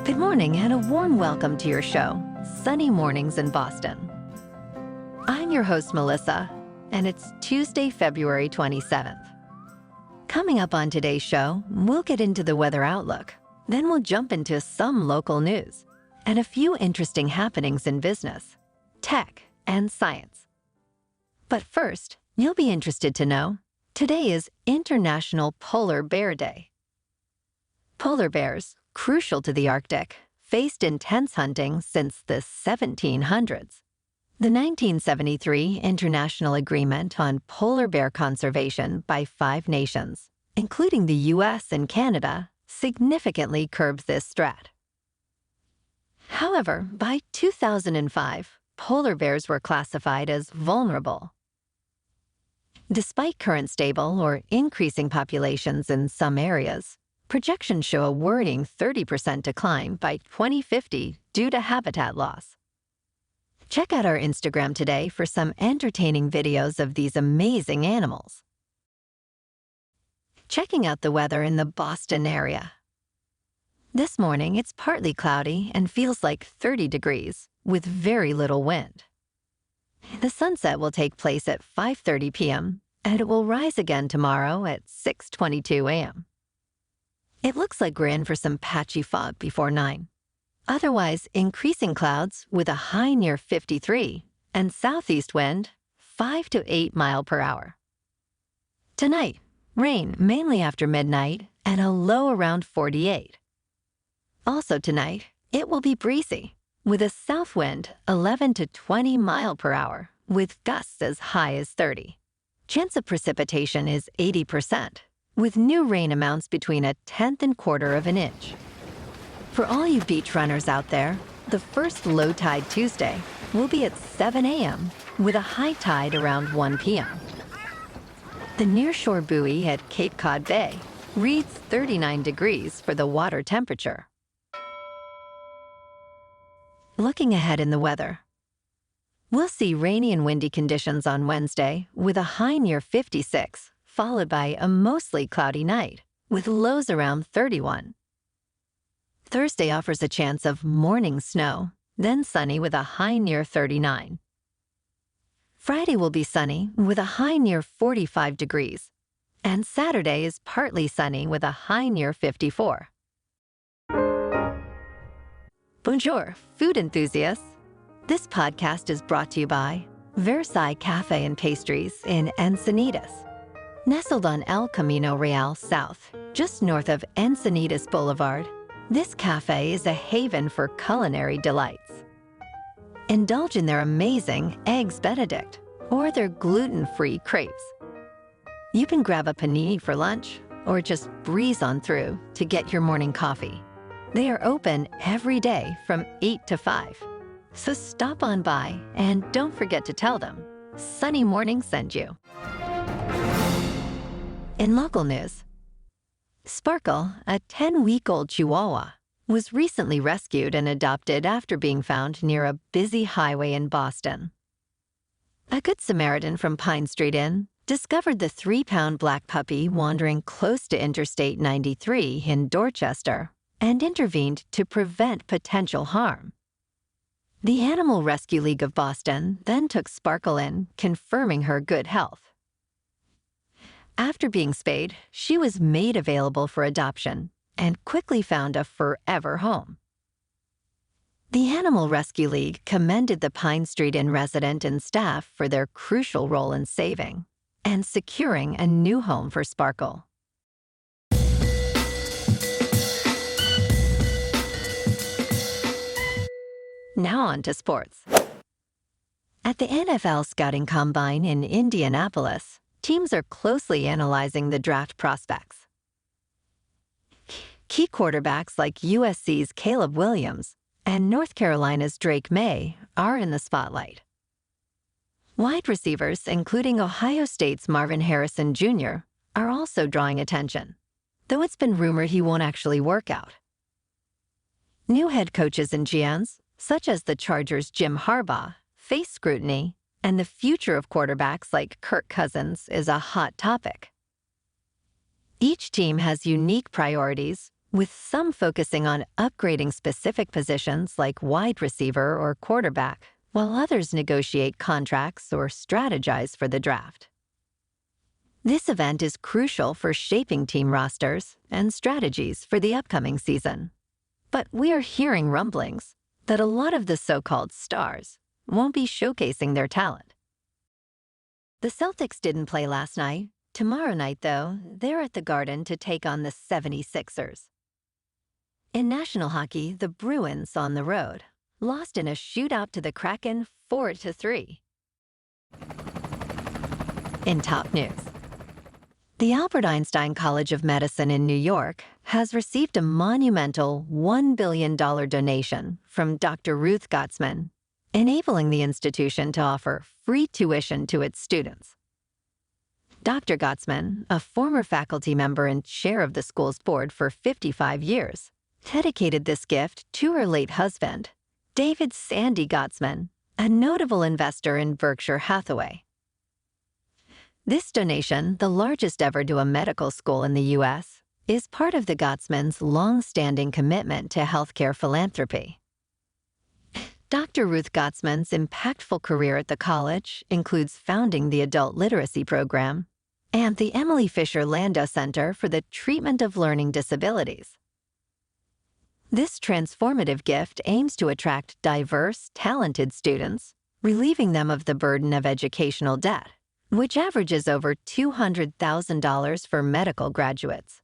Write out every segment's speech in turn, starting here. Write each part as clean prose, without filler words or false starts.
Good morning and a warm welcome to your show, Sunny Mornings in Boston. I'm your host, Melissa, and it's Tuesday, February 27th. Coming up on today's show, we'll get into the weather outlook. Then we'll jump into some local news and a few interesting happenings in business, tech, and science. But first, you'll be interested to know, today is International Polar Bear Day. Polar bears, crucial to the Arctic, faced intense hunting since the 1700s. The 1973 International Agreement on Polar Bear Conservation by 5 nations, including the U.S. and Canada, significantly curbs this threat. However, by 2005, polar bears were classified as vulnerable. Despite current stable or increasing populations in some areas, projections show a worrying 30% decline by 2050 due to habitat loss. Check out our Instagram today for some entertaining videos of these amazing animals. Checking out the weather in the Boston area. This morning, it's partly cloudy and feels like 30 degrees, with very little wind. The sunset will take place at 5:30 p.m., and it will rise again tomorrow at 6:22 a.m. It looks like we're in for some patchy fog before 9. Otherwise, increasing clouds with a high near 53 and southeast wind 5 to 8 miles per hour. Tonight, rain mainly after midnight and a low around 48. Also tonight, it will be breezy with a south wind 11 to 20 miles per hour with gusts as high as 30. Chance of precipitation is 80%. With new rain amounts between 1/10 and 1/4 of an inch. For all you beach runners out there, the first low tide Tuesday will be at 7 a.m. with a high tide around 1 p.m. The nearshore buoy at Cape Cod Bay reads 39 degrees for the water temperature. Looking ahead in the weather, we'll see rainy and windy conditions on Wednesday with a high near 56. Followed by a mostly cloudy night, with lows around 31. Thursday offers a chance of morning snow, then sunny with a high near 39. Friday will be sunny with a high near 45 degrees, and Saturday is partly sunny with a high near 54. Bonjour, food enthusiasts. This podcast is brought to you by Versailles Cafe and Pastries in Encinitas. Nestled on El Camino Real South, just north of Encinitas Boulevard, this cafe is a haven for culinary delights. Indulge in their amazing Eggs Benedict or their gluten-free crepes. You can grab a panini for lunch or just breeze on through to get your morning coffee. They are open every day from 8 to 5. So stop on by and don't forget to tell them Sunny Morning sent you. In local news, Sparkle, a 10-week-old Chihuahua, was recently rescued and adopted after being found near a busy highway in Boston. A Good Samaritan from Pine Street Inn discovered the 3-pound black puppy wandering close to Interstate 93 in Dorchester and intervened to prevent potential harm. The Animal Rescue League of Boston then took Sparkle in, confirming her good health. After being spayed, she was made available for adoption and quickly found a forever home. The Animal Rescue League commended the Pine Street Inn resident and staff for their crucial role in saving and securing a new home for Sparkle. Now on to sports. At the NFL Scouting Combine in Indianapolis, teams are closely analyzing the draft prospects. Key quarterbacks like USC's Caleb Williams and North Carolina's Drake May are in the spotlight. Wide receivers, including Ohio State's Marvin Harrison Jr., are also drawing attention, though it's been rumored he won't actually work out. New head coaches and GMs, such as the Chargers' Jim Harbaugh, face scrutiny, and the future of quarterbacks like Kirk Cousins is a hot topic. Each team has unique priorities, with some focusing on upgrading specific positions like wide receiver or quarterback, while others negotiate contracts or strategize for the draft. This event is crucial for shaping team rosters and strategies for the upcoming season. But we are hearing rumblings that a lot of the so-called stars won't be showcasing their talent. The Celtics didn't play last night. Tomorrow night, though, they're at the Garden to take on the 76ers. In National Hockey, the Bruins on the road lost in a shootout to the Kraken 4-3. In top news, the Albert Einstein College of Medicine in New York has received a monumental $1 billion donation from Dr. Ruth Gottsman, enabling the institution to offer free tuition to its students. Dr. Gottsman, a former faculty member and chair of the school's board for 55 years, dedicated this gift to her late husband, David Sandy Gottsman, a notable investor in Berkshire Hathaway. This donation, the largest ever to a medical school in the U.S., is part of the Gottsmans' long-standing commitment to healthcare philanthropy. Dr. Ruth Gottsman's impactful career at the college includes founding the Adult Literacy Program and the Emily Fisher Landau Center for the Treatment of Learning Disabilities. This transformative gift aims to attract diverse, talented students, relieving them of the burden of educational debt, which averages over $200,000 for medical graduates.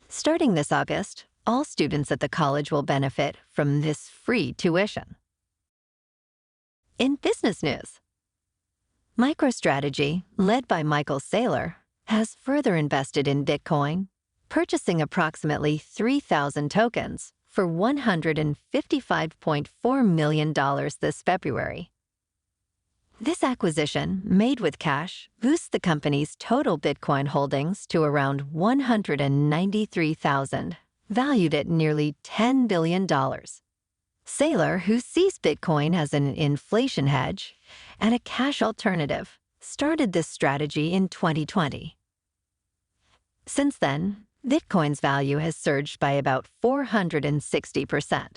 Starting this August, all students at the college will benefit from this free tuition. In business news, MicroStrategy, led by Michael Saylor, has further invested in Bitcoin, purchasing approximately 3,000 tokens for $155.4 million this February. This acquisition, made with cash, boosts the company's total Bitcoin holdings to around 193,000, valued at nearly $10 billion. Saylor, who sees Bitcoin as an inflation hedge and a cash alternative, started this strategy in 2020. Since then, Bitcoin's value has surged by about 460%.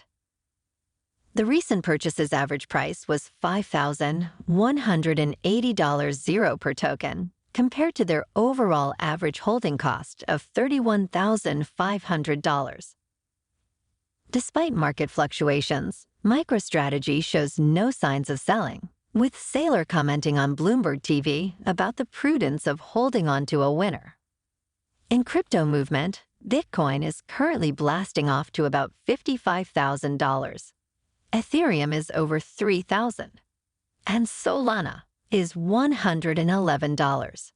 The recent purchase's average price was $5,180 per token, compared to their overall average holding cost of $31,500. Despite market fluctuations, MicroStrategy shows no signs of selling, with Saylor commenting on Bloomberg TV about the prudence of holding on to a winner. In crypto movement, Bitcoin is currently blasting off to about $55,000. Ethereum is over $3,000, and Solana is $111.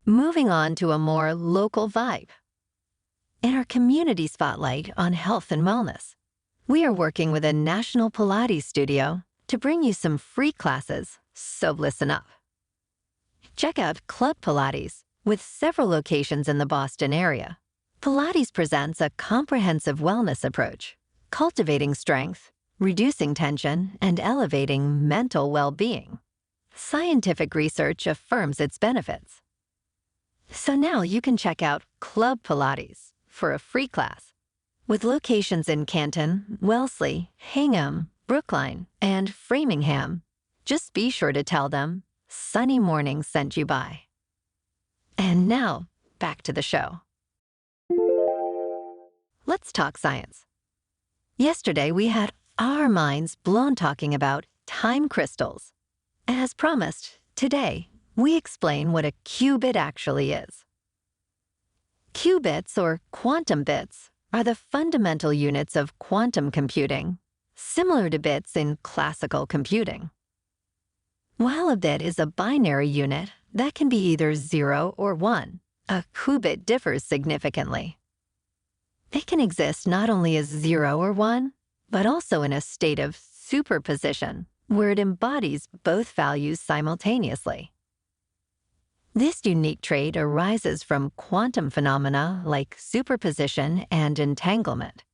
Moving on to a more local vibe. In our community spotlight on health and wellness, we are working with a national Pilates studio to bring you some free classes, so listen up. Check out Club Pilates, with several locations in the Boston area. Pilates presents a comprehensive wellness approach, cultivating strength, reducing tension, and elevating mental well-being. Scientific research affirms its benefits. So now you can check out Club Pilates for a free class. With locations in Canton, Wellesley, Hingham, Brookline, and Framingham, just be sure to tell them Sunny Morning sent you by. And now, back to the show. Let's talk science. Yesterday, we had our minds blown talking about time crystals. As promised, today, we explain what a qubit actually is. Qubits, or quantum bits, are the fundamental units of quantum computing, similar to bits in classical computing. While a bit is a binary unit that can be either 0 or 1, a qubit differs significantly. It can exist not only as 0 or 1, but also in a state of superposition, where it embodies both values simultaneously. This unique trait arises from quantum phenomena like superposition and entanglement.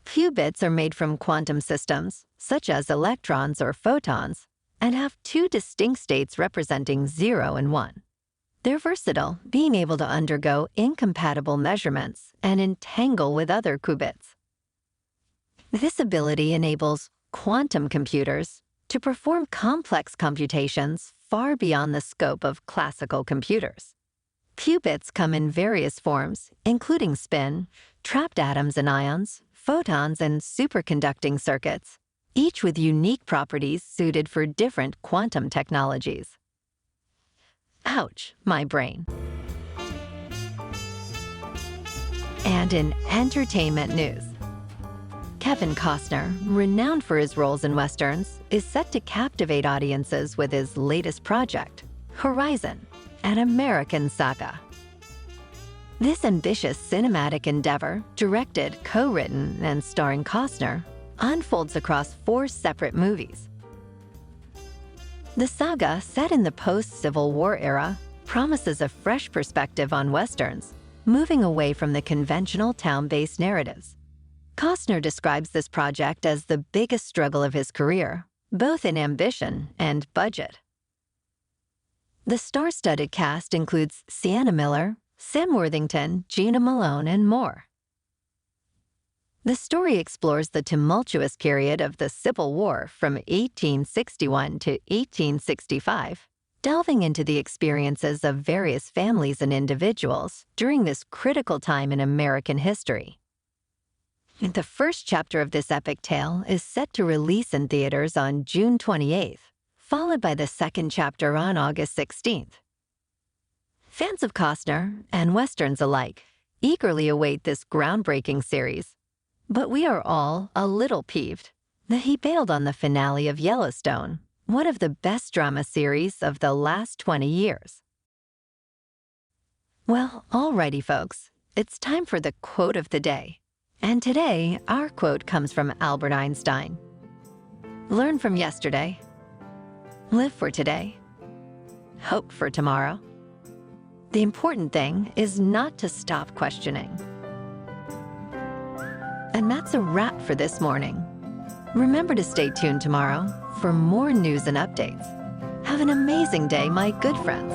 Qubits are made from quantum systems, such as electrons or photons, and have two distinct states representing 0 and 1. They're versatile, being able to undergo incompatible measurements and entangle with other qubits. This ability enables quantum computers to perform complex computations far beyond the scope of classical computers. Qubits come in various forms, including spin, trapped atoms and ions, photons, and superconducting circuits, each with unique properties suited for different quantum technologies. Ouch, my brain. And in entertainment news, Kevin Costner, renowned for his roles in Westerns, is set to captivate audiences with his latest project, Horizon, an American saga. This ambitious cinematic endeavor, directed, co-written, and starring Costner, unfolds across 4 separate movies. The saga, set in the post-Civil War era, promises a fresh perspective on Westerns, moving away from the conventional town-based narratives. Costner describes this project as the biggest struggle of his career, both in ambition and budget. The star-studded cast includes Sienna Miller, Sam Worthington, Gina Malone, and more. The story explores the tumultuous period of the Civil War from 1861 to 1865, delving into the experiences of various families and individuals during this critical time in American history. The first chapter of this epic tale is set to release in theaters on June 28th, followed by the second chapter on August 16th. Fans of Costner, and Westerns alike, eagerly await this groundbreaking series, but we are all a little peeved that he bailed on the finale of Yellowstone, one of the best drama series of the last 20 years. Well, alrighty folks, it's time for the quote of the day. And today, our quote comes from Albert Einstein. Learn from yesterday. Live for today. Hope for tomorrow. The important thing is not to stop questioning. And that's a wrap for this morning. Remember to stay tuned tomorrow for more news and updates. Have an amazing day, my good friends.